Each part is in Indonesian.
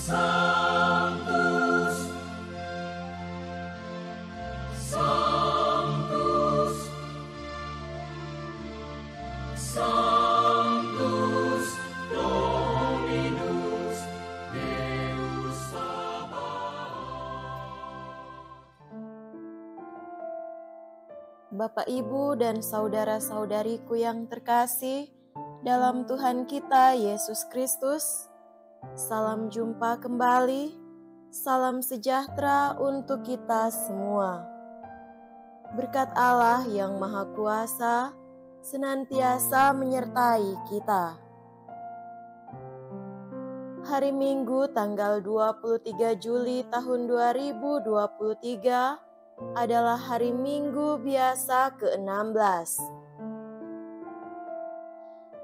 Sanctus, Sanctus, Sanctus Dominus Deus Sabaoth. Bapak, Ibu, dan saudara-saudariku yang terkasih dalam Tuhan kita Yesus Kristus, salam jumpa kembali, salam sejahtera untuk kita semua. Berkat Allah yang Maha Kuasa senantiasa menyertai kita. Hari Minggu tanggal 23 Juli tahun 2023 adalah hari Minggu biasa ke-16.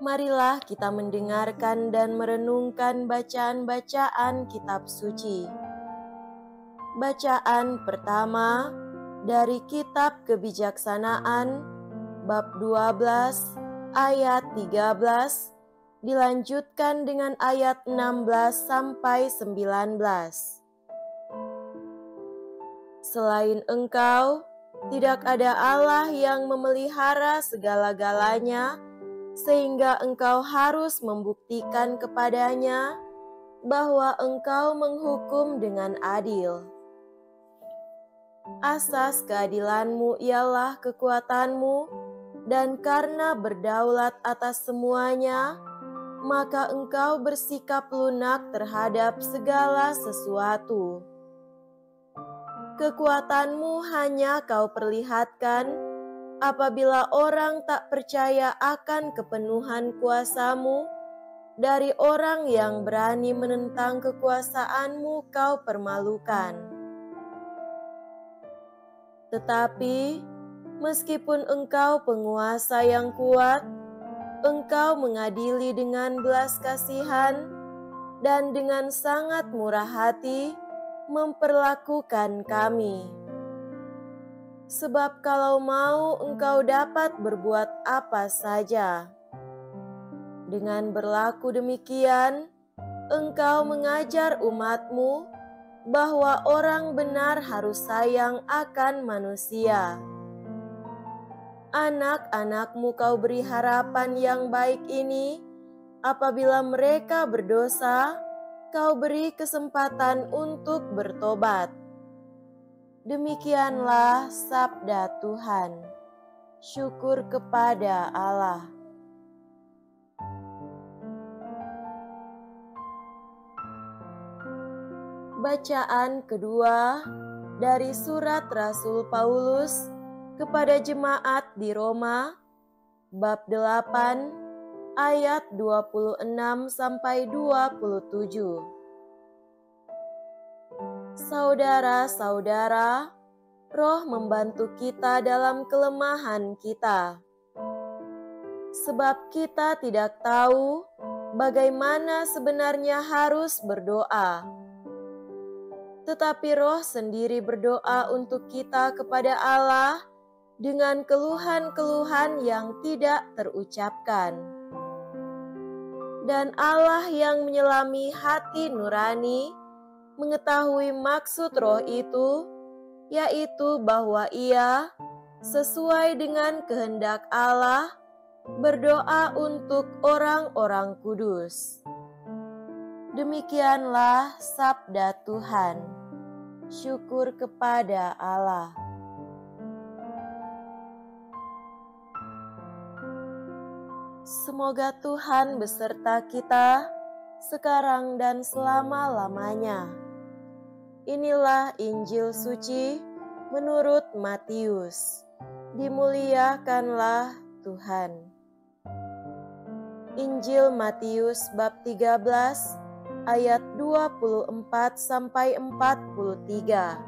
Marilah kita mendengarkan dan merenungkan bacaan-bacaan kitab suci. Bacaan pertama dari kitab Kebijaksanaan, bab 12, ayat 13, dilanjutkan dengan ayat 16 sampai 19. Selain Engkau, tidak ada Allah yang memelihara segala-galanya, sehingga Engkau harus membuktikan kepadanya bahwa Engkau menghukum dengan adil. Asas keadilan-Mu ialah kekuatan-Mu, dan karena berdaulat atas semuanya, maka Engkau bersikap lunak terhadap segala sesuatu. Kekuatan-Mu hanya Kau perlihatkan apabila orang tak percaya akan kepenuhan kuasa-Mu. Dari orang yang berani menentang kekuasaan-Mu Kau permalukan. Tetapi meskipun Engkau penguasa yang kuat, Engkau mengadili dengan belas kasihan dan dengan sangat murah hati memperlakukan kami. Sebab kalau mau, Engkau dapat berbuat apa saja. Dengan berlaku demikian, Engkau mengajar umat-Mu bahwa orang benar harus sayang akan manusia. Anak-anak-Mu Kau beri harapan yang baik ini, apabila mereka berdosa, Kau beri kesempatan untuk bertobat. Demikianlah sabda Tuhan. Syukur kepada Allah. Bacaan kedua dari surat Rasul Paulus kepada jemaat di Roma, bab 8, ayat 26 sampai 27. Saudara-saudara, Roh membantu kita dalam kelemahan kita. Sebab kita tidak tahu bagaimana sebenarnya harus berdoa. Tetapi Roh sendiri berdoa untuk kita kepada Allah dengan keluhan-keluhan yang tidak terucapkan. Dan Allah yang menyelami hati nurani mengetahui maksud Roh itu, yaitu bahwa Ia, sesuai dengan kehendak Allah, berdoa untuk orang-orang kudus. Demikianlah sabda Tuhan. Syukur kepada Allah. Semoga Tuhan beserta kita sekarang dan selama-lamanya. Inilah Injil suci menurut Matius. Dimuliakanlah Tuhan. Injil Matius bab 13 ayat 24 sampai 43.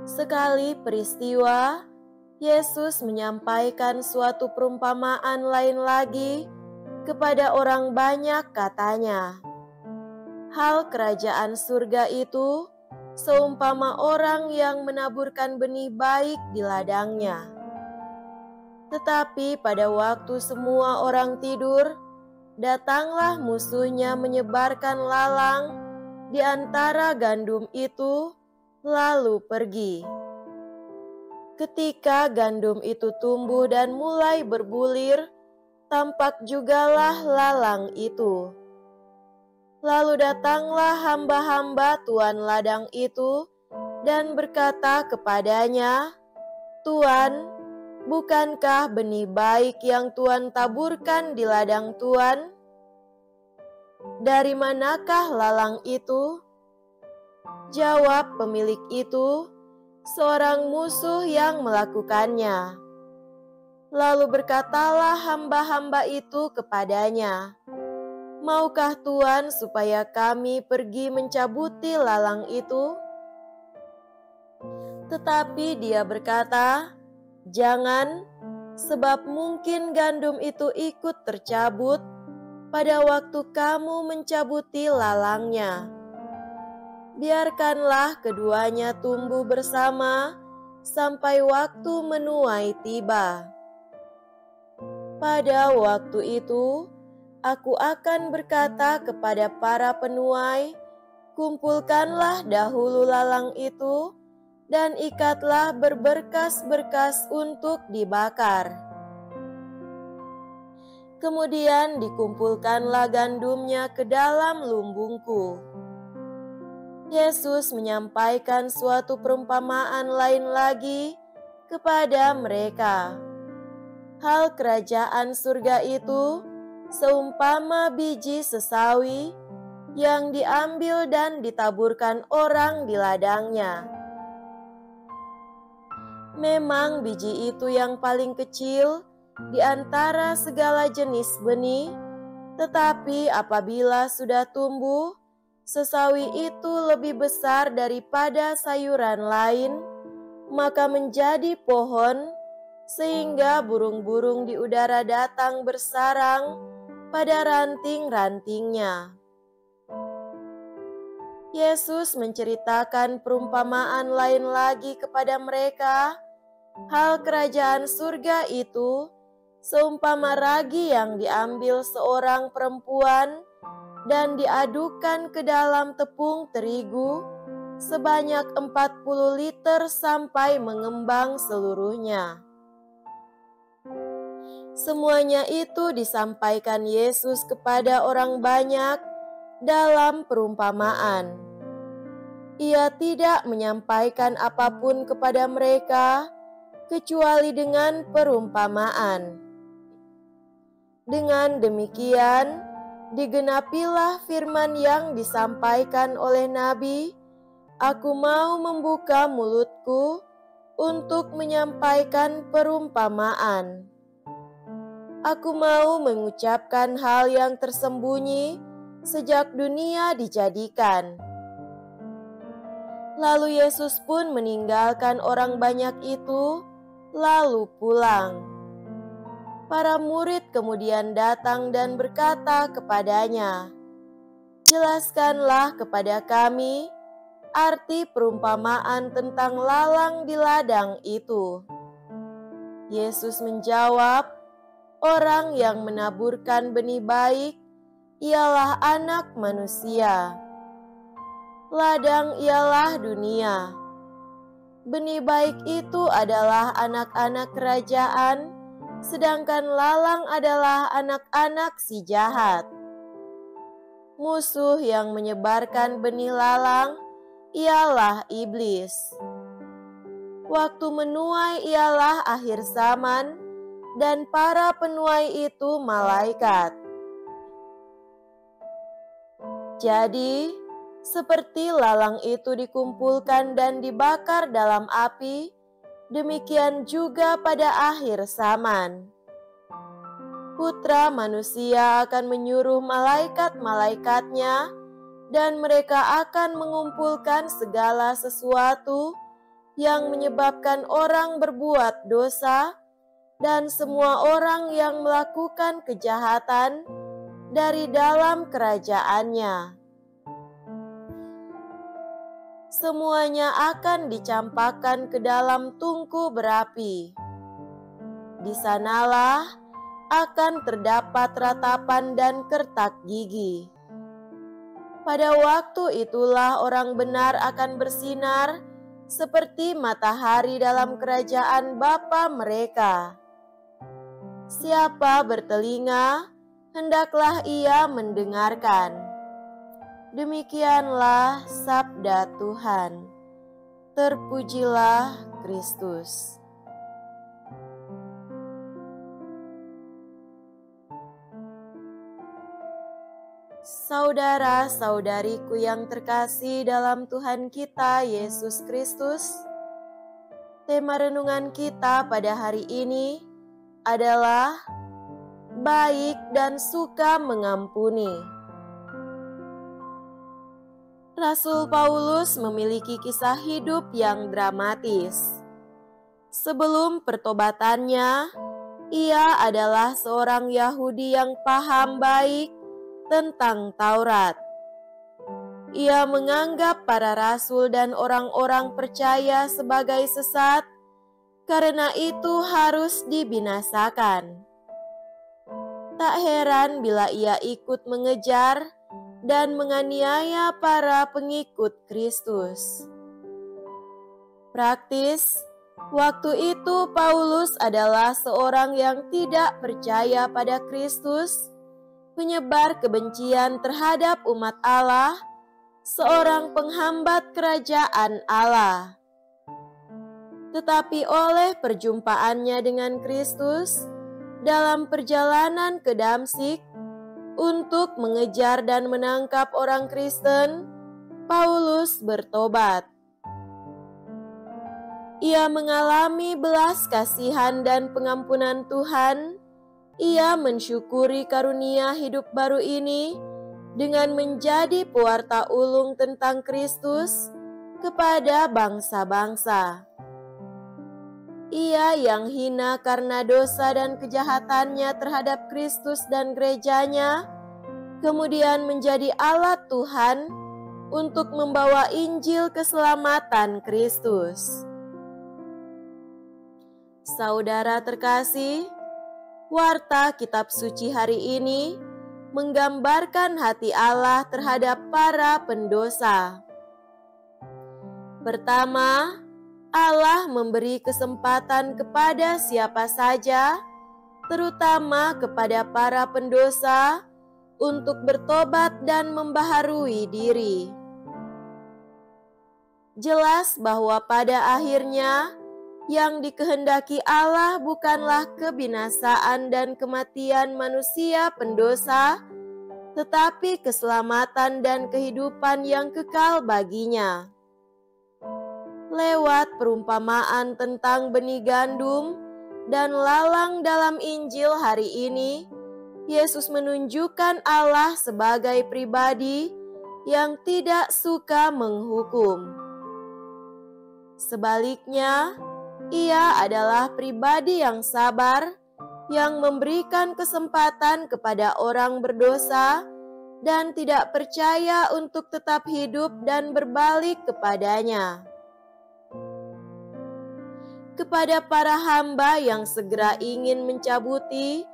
Sekali peristiwa, Yesus menyampaikan suatu perumpamaan lain lagi kepada orang banyak, katanya, "Hal kerajaan surga itu seumpama orang yang menaburkan benih baik di ladangnya. Tetapi pada waktu semua orang tidur, datanglah musuhnya menyebarkan lalang di antara gandum itu, lalu pergi. Ketika gandum itu tumbuh dan mulai berbulir, tampak jugalah lalang itu. Lalu datanglah hamba-hamba tuan ladang itu dan berkata kepadanya, "Tuan, bukankah benih baik yang Tuan taburkan di ladang Tuan? Dari manakah lalang itu?" Jawab pemilik itu, "Seorang musuh yang melakukannya." Lalu berkatalah hamba-hamba itu kepadanya, "Maukah Tuan supaya kami pergi mencabuti lalang itu?" Tetapi dia berkata, "Jangan, sebab mungkin gandum itu ikut tercabut pada waktu kamu mencabuti lalangnya. Biarkanlah keduanya tumbuh bersama sampai waktu menuai tiba. Pada waktu itu, aku akan berkata kepada para penuai, kumpulkanlah dahulu lalang itu dan ikatlah berberkas-berkas untuk dibakar. Kemudian dikumpulkanlah gandumnya ke dalam lumbungku." Yesus menyampaikan suatu perumpamaan lain lagi kepada mereka. Hal kerajaan surga itu seumpama biji sesawi yang diambil dan ditaburkan orang di ladangnya. Memang biji itu yang paling kecil di antara segala jenis benih, tetapi apabila sudah tumbuh, sesawi itu lebih besar daripada sayuran lain, maka menjadi pohon, sehingga burung-burung di udara datang bersarang pada ranting-rantingnya. Yesus menceritakan perumpamaan lain lagi kepada mereka. Hal kerajaan surga itu seumpama ragi yang diambil seorang perempuan dan diadukan ke dalam tepung terigu sebanyak 40 liter sampai mengembang seluruhnya. Semuanya itu disampaikan Yesus kepada orang banyak dalam perumpamaan. Ia tidak menyampaikan apapun kepada mereka kecuali dengan perumpamaan. Dengan demikian, digenapilah firman yang disampaikan oleh Nabi, "Aku mau membuka mulutku untuk menyampaikan perumpamaan. Aku mau mengucapkan hal yang tersembunyi sejak dunia dijadikan." Lalu Yesus pun meninggalkan orang banyak itu, lalu pulang. Para murid kemudian datang dan berkata kepadanya, "Jelaskanlah kepada kami arti perumpamaan tentang lalang di ladang itu." Yesus menjawab, "Orang yang menaburkan benih baik ialah Anak Manusia. Ladang ialah dunia. Benih baik itu adalah anak-anak kerajaan, sedangkan lalang adalah anak-anak si jahat. Musuh yang menyebarkan benih lalang ialah iblis. Waktu menuai ialah akhir zaman, dan para penuai itu malaikat. Jadi, seperti lalang itu dikumpulkan dan dibakar dalam api, demikian juga pada akhir zaman. Putra Manusia akan menyuruh malaikat-malaikatnya, dan mereka akan mengumpulkan segala sesuatu yang menyebabkan orang berbuat dosa, dan semua orang yang melakukan kejahatan dari dalam kerajaannya. Semuanya akan dicampakkan ke dalam tungku berapi. Di sanalah akan terdapat ratapan dan kertak gigi. Pada waktu itulah orang benar akan bersinar seperti matahari dalam kerajaan Bapa mereka. Siapa bertelinga, hendaklah ia mendengarkan. Demikianlah sabda Tuhan. Terpujilah Kristus. Saudara-saudariku yang terkasih dalam Tuhan kita Yesus Kristus, tema renungan kita pada hari ini adalah baik dan suka mengampuni. Rasul Paulus memiliki kisah hidup yang dramatis. Sebelum pertobatannya, ia adalah seorang Yahudi yang paham baik tentang Taurat. Ia menganggap para rasul dan orang-orang percaya sebagai sesat, karena itu harus dibinasakan. Tak heran bila ia ikut mengejar dan menganiaya para pengikut Kristus. Praktis, waktu itu Paulus adalah seorang yang tidak percaya pada Kristus, penyebar kebencian terhadap umat Allah, seorang penghambat kerajaan Allah. Tetapi oleh perjumpaannya dengan Kristus dalam perjalanan ke Damsyik untuk mengejar dan menangkap orang Kristen, Paulus bertobat. Ia mengalami belas kasihan dan pengampunan Tuhan. Ia mensyukuri karunia hidup baru ini dengan menjadi pewarta ulung tentang Kristus kepada bangsa-bangsa. Ia yang hina karena dosa dan kejahatannya terhadap Kristus dan gerejanya, kemudian menjadi alat Tuhan untuk membawa Injil keselamatan Kristus. Saudara terkasih, warta kitab suci hari ini menggambarkan hati Allah terhadap para pendosa. Pertama, Allah memberi kesempatan kepada siapa saja, terutama kepada para pendosa, untuk bertobat dan membaharui diri. Jelas bahwa pada akhirnya, yang dikehendaki Allah bukanlah kebinasaan dan kematian manusia pendosa, tetapi keselamatan dan kehidupan yang kekal baginya. Lewat perumpamaan tentang benih gandum dan lalang dalam Injil hari ini, Yesus menunjukkan Allah sebagai pribadi yang tidak suka menghukum. Sebaliknya, Ia adalah pribadi yang sabar, yang memberikan kesempatan kepada orang berdosa dan tidak percaya untuk tetap hidup dan berbalik kepadanya. Kepada para hamba yang segera ingin mencabuti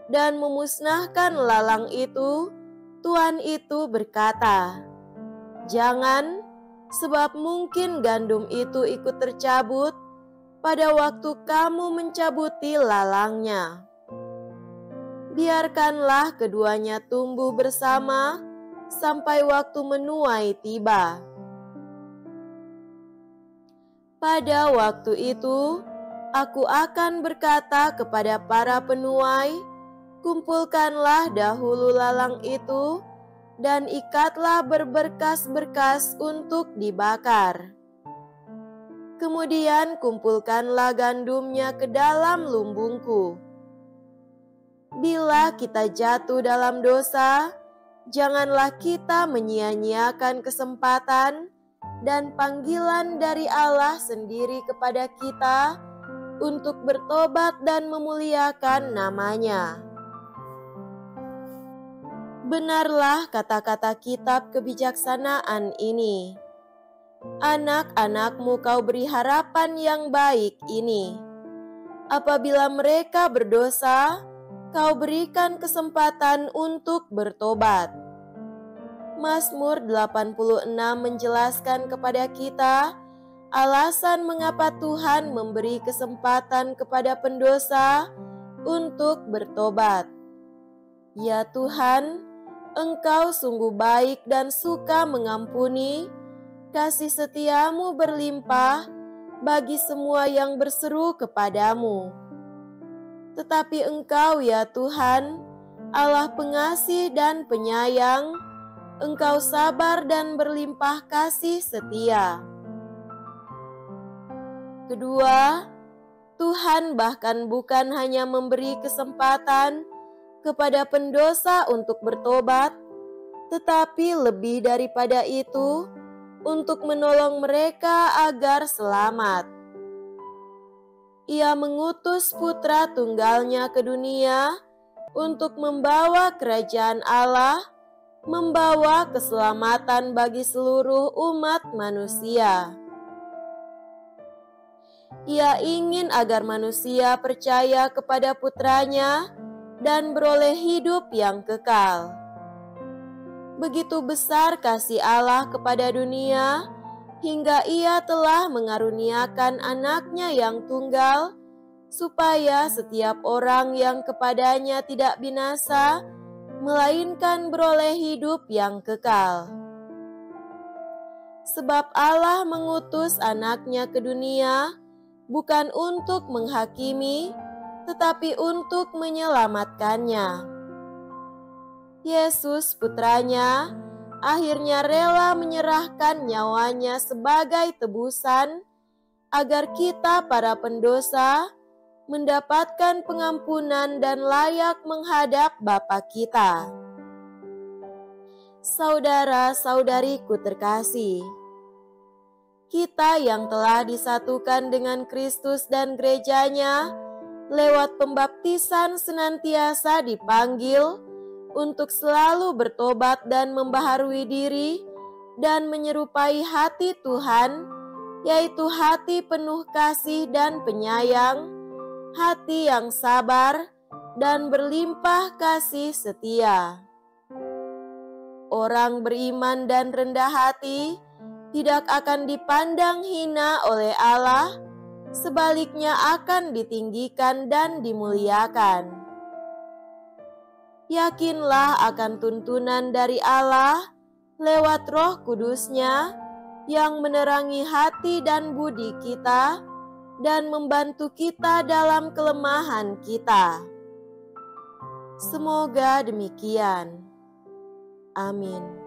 dan memusnahkan lalang itu, Tuhan itu berkata, "Jangan, sebab mungkin gandum itu ikut tercabut pada waktu kamu mencabuti lalangnya. Biarkanlah keduanya tumbuh bersama sampai waktu menuai tiba." Pada waktu itu, aku akan berkata kepada para penuai, "Kumpulkanlah dahulu lalang itu dan ikatlah berberkas-berkas untuk dibakar. Kemudian kumpulkanlah gandumnya ke dalam lumbungku." Bila kita jatuh dalam dosa, janganlah kita menyia-nyiakan kesempatan dan panggilan dari Allah sendiri kepada kita untuk bertobat dan memuliakan nama-Nya. Benarlah kata-kata kitab kebijaksanaan ini. Anak-anakmu kau beri harapan yang baik ini. Apabila mereka berdosa, Kau berikan kesempatan untuk bertobat. Mazmur 86 menjelaskan kepada kita alasan mengapa Tuhan memberi kesempatan kepada pendosa untuk bertobat. Ya Tuhan, Engkau sungguh baik dan suka mengampuni, kasih setiamu berlimpah bagi semua yang berseru kepadamu. Tetapi Engkau ya Tuhan, Allah pengasih dan penyayang, Engkau sabar dan berlimpah kasih setia. Kedua, Tuhan bahkan bukan hanya memberi kesempatan kepada pendosa untuk bertobat, tetapi lebih daripada itu, untuk menolong mereka agar selamat. Ia mengutus putra tunggalnya ke dunia untuk membawa kerajaan Allah, membawa keselamatan bagi seluruh umat manusia. Ia ingin agar manusia percaya kepada putranya dan beroleh hidup yang kekal. Begitu besar kasih Allah kepada dunia, hingga Ia telah mengaruniakan anaknya yang tunggal, supaya setiap orang yang kepadanya tidak binasa, melainkan beroleh hidup yang kekal. Sebab Allah mengutus anaknya ke dunia, bukan untuk menghakimi, tetapi untuk menyelamatkannya. Yesus putranya akhirnya rela menyerahkan nyawanya sebagai tebusan agar kita para pendosa mendapatkan pengampunan dan layak menghadap Bapa kita. Saudara-saudariku terkasih, kita yang telah disatukan dengan Kristus dan gerejanya lewat pembaptisan senantiasa dipanggil untuk selalu bertobat dan membaharui diri dan menyerupai hati Tuhan, yaitu hati penuh kasih dan penyayang, hati yang sabar dan berlimpah kasih setia. Orang beriman dan rendah hati tidak akan dipandang hina oleh Allah, sebaliknya akan ditinggikan dan dimuliakan. Yakinlah akan tuntunan dari Allah lewat Roh Kudus-Nya yang menerangi hati dan budi kita dan membantu kita dalam kelemahan kita. Semoga demikian. Amin.